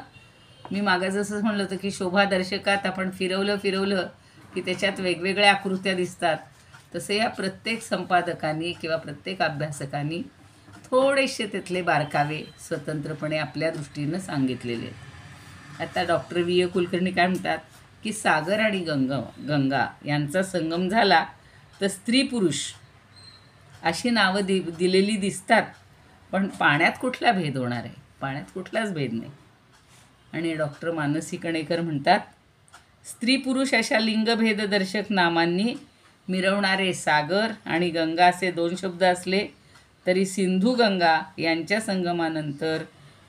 मी मागं जसं म्हणलं होतं की शोभादर्शकात आपण फिरवलं की त्याच्यात वेगवेगळ्या आकृत्या दिसतात, तसे या प्रत्येक संपादकांनी किंवा प्रत्येक अभ्यासकांनी थोडेसे त्यातले बारकावे स्वतंत्रपणे आपल्या दृष्टीनं सांगितलेले आहेत. आता डॉक्टर V. कुलकर्णी काय म्हणतात की सागर आणि गंगा यांचा संगम झाला तर स्त्री पुरुष अशी नावं दिलेली दिसतात, पण पाण्यात कुठला भेद होणार आहे? पाण्यात कुठलाच भेद नाही. आणि डॉक्टर मानसी कणेकर म्हणतात, स्त्री पुरुष अशा लिंगभेददर्शक नामांनी मिरवणारे सागर आणि गंगा असे 2 शब्द असले तरी सिंधू गंगा यांच्या संगमानंतर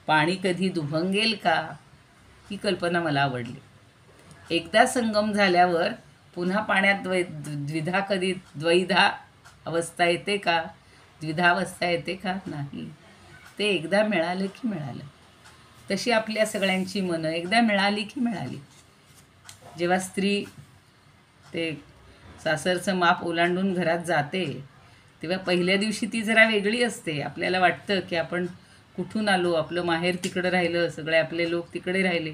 पाणी कधी दुभंगेल का? ही कल्पना मला आवडली. एकदा संगम झाल्यावर पुन्हा पाण्यात द्विधा कधी द्वैधा अवस्था येते का? द्विधावस्था येते का? नाही. ते एकदा मिळालं की मिळालं. तशी आपल्या सगळ्यांची मनं एकदा मिळाली की मिळाली. जेव्हा स्त्री ते सासरचं माप ओलांडून घरात जाते तेव्हा पहिल्या दिवशी ती जरा वेगळी असते. आपल्याला वाटतं की आपण कुठून आलो, आपलं माहेर तिकडं राहिलं, सगळे आपले लोक तिकडे राहिले,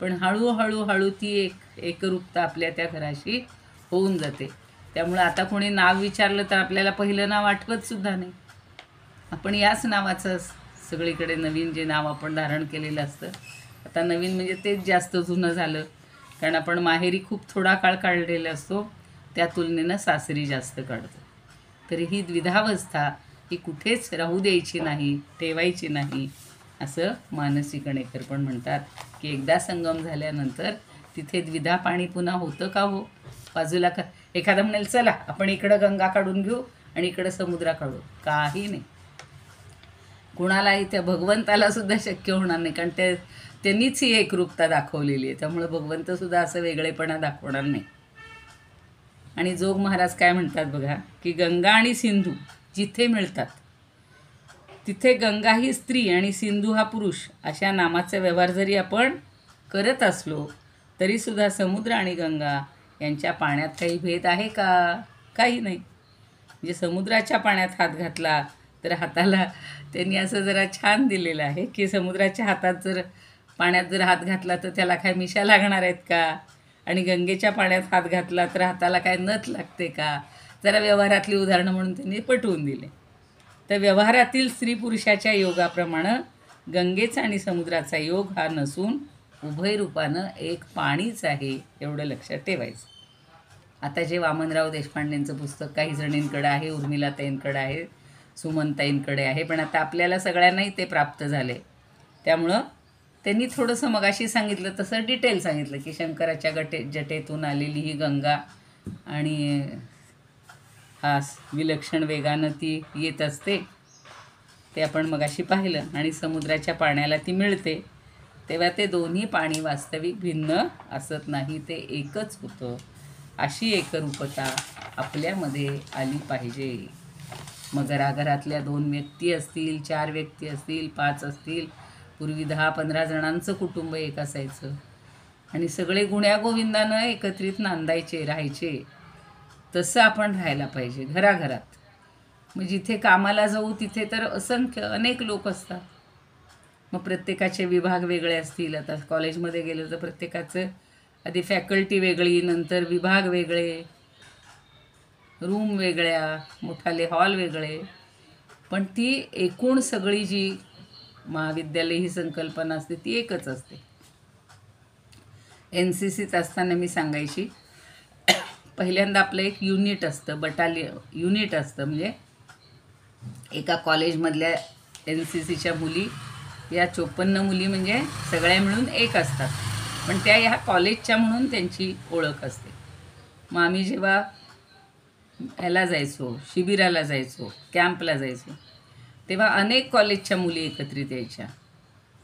पण हळूहळू ती एकरूपता आपल्या त्या घराशी होऊन जाते. त्यामुळं आता कोणी नाव विचारलं तर आपल्याला पहिलं नाव आठवतसुद्धा नाही. आपण याच नावाचं सगळीकडे नवीन जे नाव आपण धारण केलेलं असतं, आता नवीन म्हणजे तेच जास्त जुनं झालं, कारण आपण माहेरी खूप थोडा काळ काढलेला असतो, त्या तुलनेनं सासरी जास्त काढतो. तरी ही द्विधावस्था ही कुठेच राहू द्यायची नाही, ठेवायची नाही, असं मानसी कणेकर पण म्हणतात की एकदा संगम झाल्यानंतर तिथे द्विधा पाणी पुन्हा होतं का हो? बाजूला का एखादा म्हणेल चला आपण इकडं गंगा काढून घेऊ आणि इकडं समुद्र काढू, काही नाही. कुणालाही त्या भगवंताला सुद्धा शक्य होणार नाही, कारण त्यांनीच ही एकरूपता दाखवलेली आहे. त्यामुळं भगवंतसुद्धा असं वेगळेपणा दाखवणार नाही. आणि जोग महाराज काय म्हणतात बघा की गंगा आणि सिंधू जिथे मिळतात तिथे गंगा ही स्त्री आणि सिंधू हा पुरुष अशा नामाचा व्यवहार जरी आपण करत असलो तरीसुद्धा समुद्र आणि गंगा यांच्या पाण्यात काही भेद आहे का? काही नाही. म्हणजे समुद्राच्या पाण्यात हात घातला तर हाताला त्यांनी असं जरा छान दिलेलं आहे की समुद्राच्या हातात पाण्यात जर हात घातला तर त्याला काय मिशा लागणार आहेत का? आणि गंगेच्या पाण्यात हात घातला तर हाताला काय नथ लागते का? जरा व्यवहारातली उदाहरणं म्हणून त्यांनी पटवून दिले. तर व्यवहारातील स्त्री पुरुषाच्या योगाप्रमाणे गंगेचा आणि समुद्राचा योग हा नसून उभय रूपानं एक पाणीच आहे, एवढं लक्षात ठेवायचं. आता जे वामनराव देशपांडेंचं पुस्तक काही जणींकडे आहे, उर्मिलाताईंकडे आहे, सुमनताईंकडे आहे, पण आता आपल्याला सगळ्यांनाही ते प्राप्त झाले. त्यामुळं त्यांनी थोडंसं मगाशी सांगितलं तसं डिटेल सांगितलं की शंकराच्या जटेतून आलेली ही गंगा आणि हा विलक्षण वेगानं ती येत असते, ते आपण मगाशी पाहिलं. आणि समुद्राच्या पाण्याला ती मिळते, तेव्हा ते दोन्ही पाणी वास्तविक भिन्न असत नाही, ते एकच होतं. अशी एकरूपता आपल्यामध्ये आली पाहिजे. मग घराघरातल्या 2 व्यक्ती असतील, 4 व्यक्ती असतील, 5 असतील, पूर्वी 10-15 जणांचं कुटुंब एक असायचं आणि सगळे गुण्यागोविंदानं एकत्रित नांदायचे, राहायचे. तसं आपण राहायला पाहिजे घराघरात. मग जिथे कामाला जाऊ तिथे तर अनेक लोक असतात, मग प्रत्येकाचे विभाग वेगळे असतील. आता कॉलेजमध्ये गेलं तर प्रत्येकाचं आधी फॅकल्टी वेगळी, नंतर विभाग वेगळे, रूम वेगळ्या, मोठाले हॉल वेगळे, पण ती एकूण सगळी जी महाविद्यालय ही संकल्पना असते ती एकच असते. NCCत असताना मी सांगायची, पहिल्यांदा आपलं एक युनिट असतं, युनिट असतं. म्हणजे एका कॉलेजमधल्या NCCच्या मुली या 54 मुली म्हणजे सगळ्या मिळून एक असतात, पण त्या ह्या कॉलेजच्या म्हणून त्यांची ओळख असते. मग आम्ही जेव्हा ह्याला जायचो, शिबिराला जायचो, कॅम्पला जायचो, तेव्हा अनेक कॉलेजच्या मुली एकत्रित यायच्या.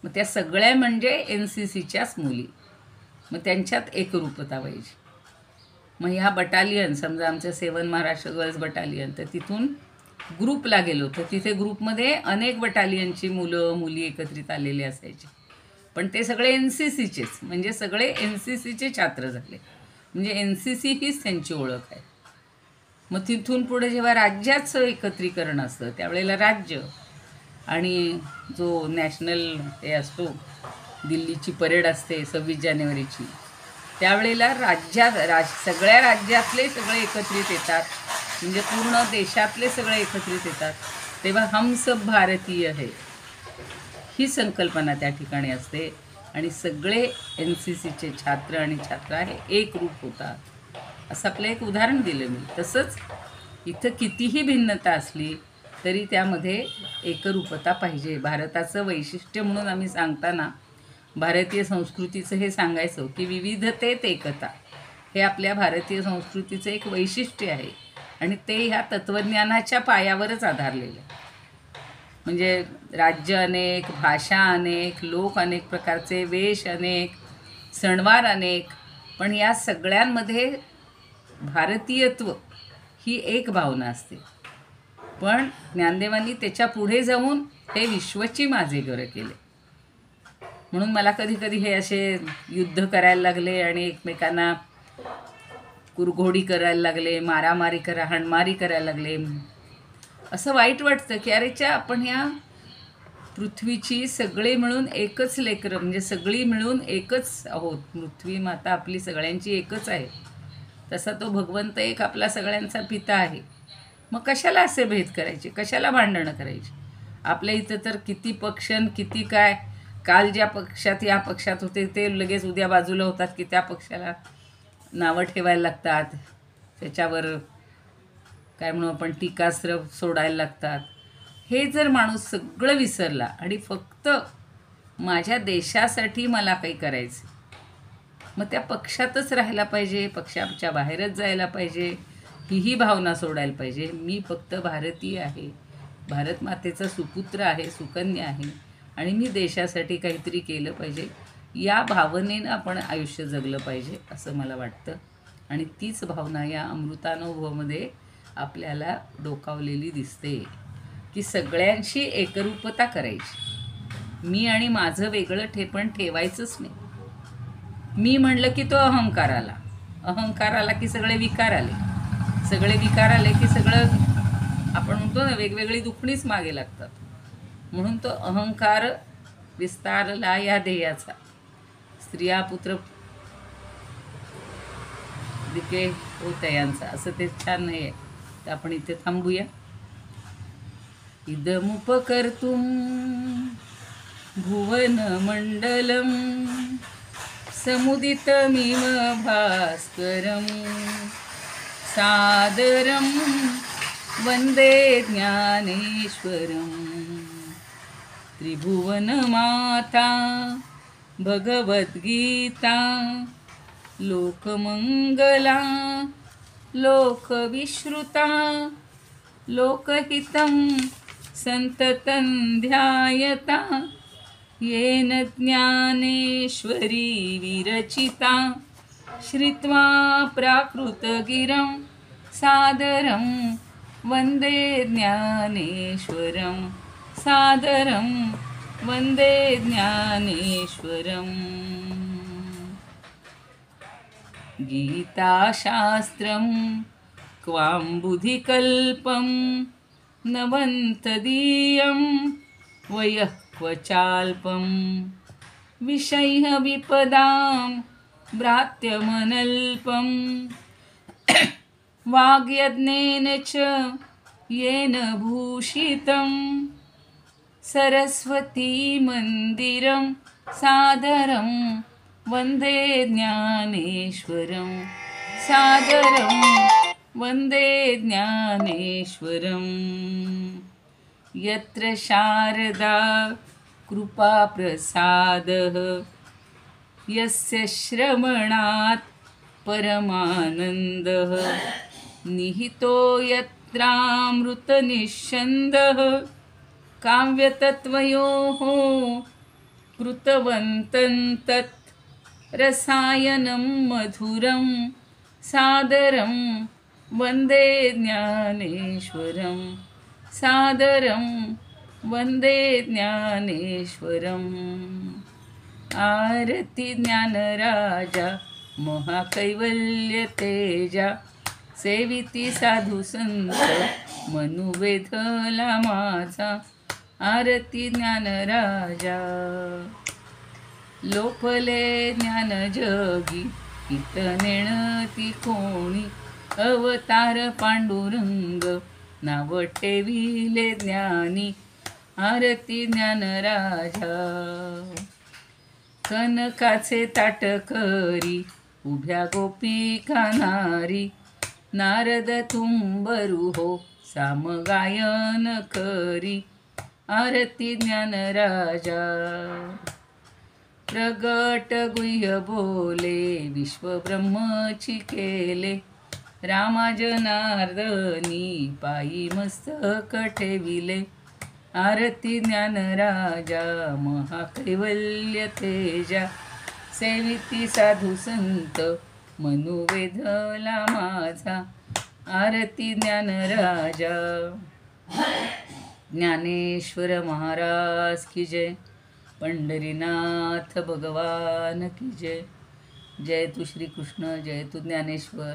मग त्या सगळ्या म्हणजे NCCच्याच मुली. मग त्यांच्यात एकरूपता व्हायची. मग ह्या बटालियन, समजा आमचं 7 महाराष्ट्र गर्ल्स बटालियन, तर तिथून ग्रुपला गेलो तर तिथे ग्रुपमध्ये अनेक बटालियनची मुलं मुली एकत्रित आलेले असायचे. पण ते सगळे NCCचेच, म्हणजे सगळे NCCचे छात्र झाले. म्हणजे NCC हीच त्यांची ओळख आहे. मग तिथून पुढे जेव्हा राज्याचं एकत्रीकरण असतं त्यावेळेला राज्य आणि जो नॅशनल हे असतो, दिल्लीची परेड असते 26 जानेवारीची, त्यावेळेला सगळ्या राज्यातले सगळे एकत्रित येतात, म्हणजे पूर्ण देशातले सगळे एकत्रित येतात. तेव्हा हम सब भारतीय है ही संकल्पना त्या ठिकाणी असते आणि सगळे NCCचे छात्र आणि छात्रा हे एक रूप होतात. असं आपलं एक उदाहरण दिलं मी. तसंच इथं कितीही भिन्नता असली तरी त्यामध्ये एकरूपता पाहिजे. भारताचं वैशिष्ट्य म्हणून आम्ही सांगताना भारतीय संस्कृतीचं हे सांगायचं की विविधतेत एकता हे आपल्या भारतीय संस्कृतीचं एक वैशिष्ट्य आहे आणि ते ह्या तत्त्वज्ञानाच्या पायावरच आधारलेलं आहे. म्हणजे राज्य अनेक, भाषा अनेक, लोक अनेक प्रकारचे, वेश अनेक, सणवार अनेक, पण या सगळ्यांमध्ये भारतीयत्व ही एक भावना असते. पण ज्ञानदेवांनी त्याच्या पुढे जाऊन हे विश्वची माझेघर केले. म्हणून मला कधी कधी हे असे युद्ध करायला लागले आणि एकमेकांना कुरघोडी करायला लागले, हाणमारी करायला लागले, असं वाईट वाटतं की अरेच्या आपण ह्या पृथ्वीची सगळे मिळून एकच लेकरं, म्हणजे सगळी मिळून एकच आहोत. पृथ्वी माता आपली सगळ्यांची एकच आहे. तसा तो भगवंत एक आपला सगळ्यांचा पिता आहे. मग कशाला असे भेद करायचे, कशाला भांडणं करायची? आपल्या इथं तर किती पक्ष किती काय, काल ज्या पक्षात या पक्षात होते ते लगेच उद्या बाजूला होतात की त्या पक्षाला नावं ठेवायला लागतात, त्याच्यावर काय म्हणू आपण टीकास्त्र सोडायला लागतात. हे जर माणूस सगळं विसरला आणि फक्त माझ्या देशासाठी मला काही करायचं, मग त्या पक्षातच राहायला पाहिजे, पक्षाच्या बाहेरच जायला पाहिजे, ही भावना सोडायला पाहिजे. मी फक्त भारतीय आहे, भारत मातेचा सुपुत्र आहे, सुकन्या आहे आणि मी देशासाठी काहीतरी केलं पाहिजे, या भावनेनं आपण आयुष्य जगलं पाहिजे असं मला वाटतं. आणि तीच भावना या अमृतानुभवामध्ये आपल्याला डोकावलेली दिसते की सगळ्यांशी एकरूपता करायची. मी आणि माझं वेगळं ठेपण ठेवायचंच नाही. मी म्हणलं की तो अहंकार आला की सगळे विकार आले की सगळं आपण म्हणतो ना वेगवेगळी दुखणीच मागे लागतात. म्हणून तो अहंकार विस्तारला या ध्येयाचा, स्त्रिया पुत्र दिके होतयांचा, असं ते छान नाही आहे. तर आपण इथे थांबूया. इदमुपकर्तुं भुवन मंडलम समुदितमिव भास्करम सादरम वंदे ज्ञानेश्वरम. त्रिभुवनमाता भगवद्गीता लोकमंगला लोकविश्रुता लोकहितं संततं ध्यायता येन ज्ञानेश्वरी विरचिता. श्रुत्वा प्राकृतगिरं सादरं वंदे ज्ञानेश्वरं सादरं वंदे ज्ञानेश्वरं. गीताशास्त्रं क्वाम्बुधिकल्पं नवन्तदीयं वयः क्वचाल्पं विषयः विपदां भ्रात्यमनल्पं वाग्यज्ञेन च येन भूषितं सरस्वती मंदिरं सादरं वन्दे ज्ञानेश्वरं सादरं वन्दे ज्ञानेश्वरम् यत्र शारदा कृपाप्रसादः यस्य श्रवणात् परमानन्दः निहितो यत्रामृतनिःस्यन्दः काव्यतत्त्वयोः कृतवन्तं तत् रसायनं मधुरं सादरं वन्दे ज्ञानेश्वरं सादरं वन्दे ज्ञानेश्वरम् आरती ज्ञानराजा महाकैवल्यतेजा सेविती साधू संत मनुवेधला माझा आरती ज्ञानराजा लोपले ज्ञान जगी हित नेणती कोणी अवतार पांडुरंग नाव ठेविले ज्ञानी आरती ज्ञानराजा कनकाचे ताट करी उभ्या गोपिका नारी नारद तुंबरू हो सामगायन करी आरती ज्ञानराजा प्रगट गुह्य बोले विश्वब्रह्मची केले रामा जनार्दनी पायी मस्तक ठेविले आरती ज्ञानराजा महाकैवल्य तेजा सेविती साधू संत मनुवेधला माझा आरती ज्ञानराजा ज्ञानेश्वर महाराज की जय पंढरीनाथ भगवान की जय जय तू श्री कृष्ण जय तू ज्ञानेश्वर।